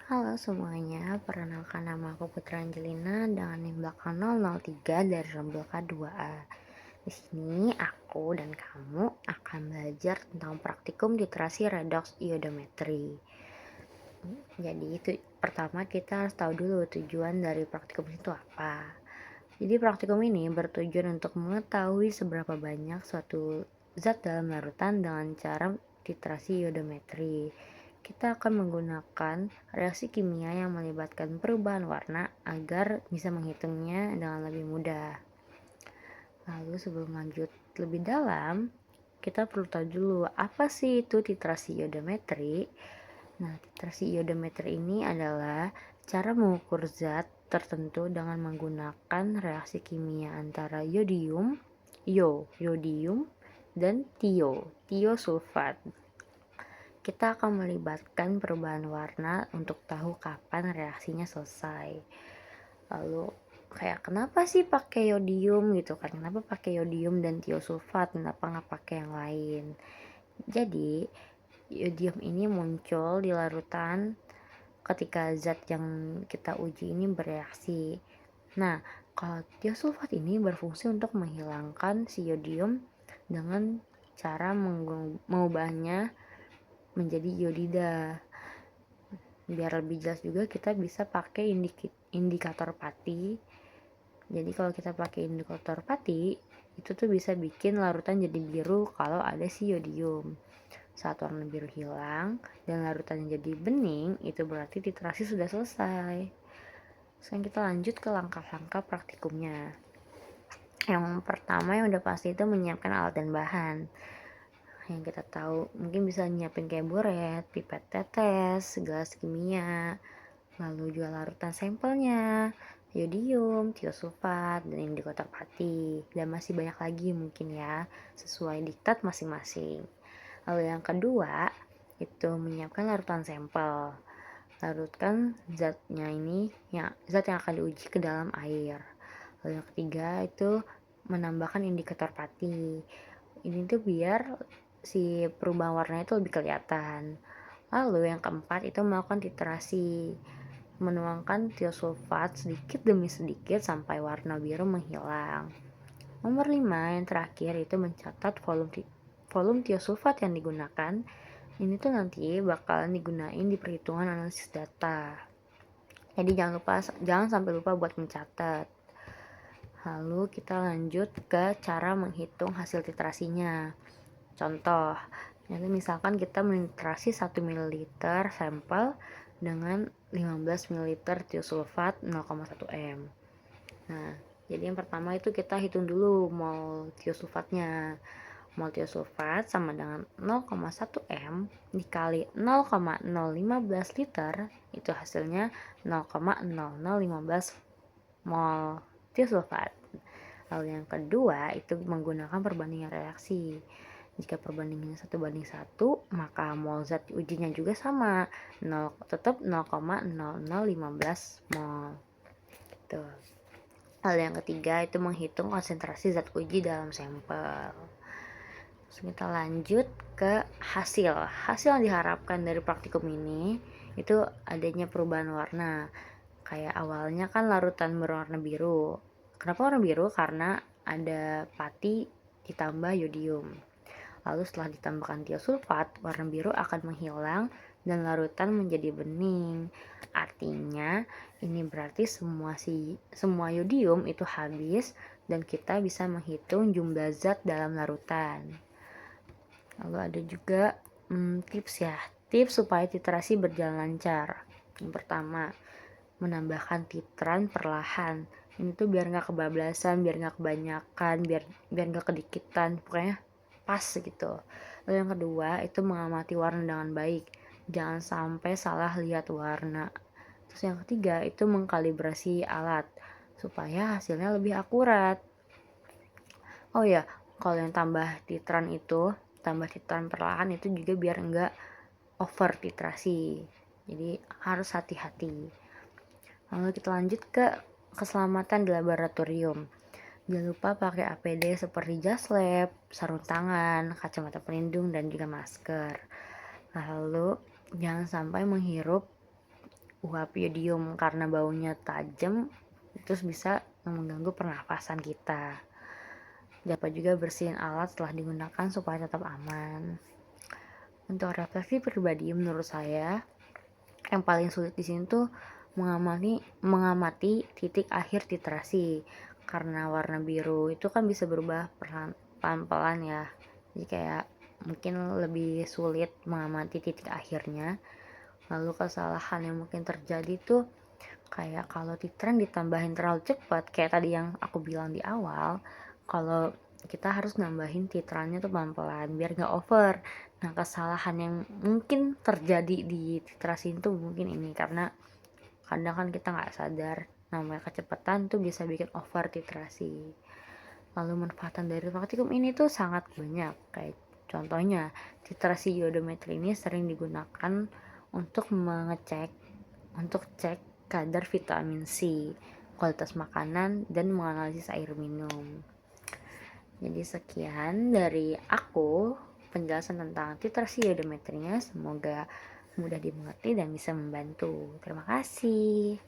Halo semuanya, perkenalkan nama aku Putri Angelina dengan NIM belakang 003 dari Rombel K2A. Di sini aku dan kamu akan belajar tentang praktikum literasi redox iodometri. Jadi itu pertama kita harus tahu dulu tujuan dari praktikum itu apa. Jadi praktikum ini bertujuan untuk mengetahui seberapa banyak suatu zat dalam larutan dengan cara titrasi iodometri. Kita akan menggunakan reaksi kimia yang melibatkan perubahan warna agar bisa menghitungnya dengan lebih mudah. Lalu sebelum lanjut lebih dalam, kita perlu tahu dulu apa sih itu titrasi iodometri. Nah, titrasi iodometri ini adalah cara mengukur zat tertentu dengan menggunakan reaksi kimia antara yodium, dan tiosulfat. Kita akan melibatkan perubahan warna untuk tahu kapan reaksinya selesai. Lalu kayak kenapa sih pakai yodium gitu kan? Kenapa pakai yodium dan tiosulfat? Kenapa nggak pakai yang lain? Jadi yodium ini muncul di larutan ketika zat yang kita uji ini bereaksi. Nah, kalau tiosulfat ini berfungsi untuk menghilangkan si yodium dengan cara mengubahnya menjadi iodida. Biar lebih jelas juga kita bisa pakai indikator pati. Jadi kalau kita pakai indikator pati itu tuh bisa bikin larutan jadi biru kalau ada si yodium. Saat warna biru hilang dan larutan jadi bening, itu berarti titrasi sudah selesai. Sekarang kita lanjut ke langkah-langkah praktikumnya. Yang pertama yang udah pasti itu menyiapkan alat dan bahan. Yang kita tahu mungkin bisa nyiapin kayak buret, pipet tetes, gelas kimia, lalu juga larutan sampelnya, yodium, tiosulfat, dan indikator pati, dan masih banyak lagi mungkin ya, sesuai diktat masing-masing. Lalu yang kedua, itu menyiapkan larutan sampel. Larutkan zatnya ini, ya, zat yang akan diuji ke dalam air. Lalu yang ketiga itu menambahkan indikator pati. Ini tuh biar si perubahan warna itu lebih kelihatan. Lalu yang keempat itu melakukan titrasi, menuangkan tiosulfat sedikit demi sedikit sampai warna biru menghilang. Nomor 5 yang terakhir itu mencatat volume tiosulfat yang digunakan. Ini tuh nanti bakalan digunain di perhitungan analisis data. Jadi jangan sampai lupa buat mencatat. Lalu kita lanjut ke cara menghitung hasil titrasinya. Contoh, misalkan kita menitrasi 1 ml sampel dengan 15 ml tiosulfat 0,1 m. Nah, jadi yang pertama itu kita hitung dulu mol tiosulfatnya. Mol tiosulfat sama dengan 0,1 m dikali 0,015 liter, itu hasilnya 0,0015 mol tiosulfat. Lalu yang kedua itu menggunakan perbandingan reaksi. Jika perbandingannya 1:1, maka mol zat ujinya juga sama, tetap 0,0015 mol. Gitu. Lalu yang ketiga itu menghitung konsentrasi zat uji dalam sampel. Terus kita lanjut ke hasil. Hasil yang diharapkan dari praktikum ini itu adanya perubahan warna. Kayak awalnya kan larutan berwarna biru. Kenapa warna biru? Karena ada pati ditambah yodium. Lalu setelah ditambahkan tiosulfat, warna biru akan menghilang dan larutan menjadi bening. Artinya ini berarti semua yodium itu habis dan kita bisa menghitung jumlah zat dalam larutan. Lalu ada juga tips supaya titrasi berjalan lancar. Yang pertama, menambahkan titran perlahan. Ini tuh biar nggak kebablasan, biar nggak kebanyakan, biar nggak kedikitan, pokoknya pas gitu. Lalu yang kedua itu mengamati warna dengan baik, jangan sampai salah lihat warna. Terus yang ketiga itu mengkalibrasi alat supaya hasilnya lebih akurat. Oh ya, kalau yang tambah titran perlahan itu juga biar enggak over titrasi. Jadi harus hati-hati. Lalu kita lanjut ke keselamatan di laboratorium. Jangan lupa pakai APD seperti jas lab, sarung tangan, kacamata pelindung, dan juga masker. Lalu jangan sampai menghirup uap yodium karena baunya tajam, terus bisa mengganggu pernafasan kita. Dapat juga bersihin alat setelah digunakan supaya tetap aman. Untuk refleksi pribadi menurut saya, yang paling sulit di sini tuh mengamati titik akhir literasi, karena warna biru itu kan bisa berubah pelan-pelan ya. Jadi kayak mungkin lebih sulit mengamati titik akhirnya. Lalu kesalahan yang mungkin terjadi tuh kayak kalau titran ditambahin terlalu cepat, kayak tadi yang aku bilang di awal, kalau kita harus nambahin titrannya tuh pelan-pelan biar nggak over. Nah, kesalahan yang mungkin terjadi di titrasi itu mungkin ini, karena kadang kan kita nggak sadar namanya kecepatan tuh bisa bikin over titrasi. Lalu manfaatan dari praktikum ini tuh sangat banyak, kayak contohnya titrasi iodometri ini sering digunakan untuk cek kadar vitamin C, kualitas makanan, dan menganalisis air minum. Jadi sekian dari aku penjelasan tentang titrasi iodometrinya. Semoga mudah dimengerti dan bisa membantu. Terima kasih.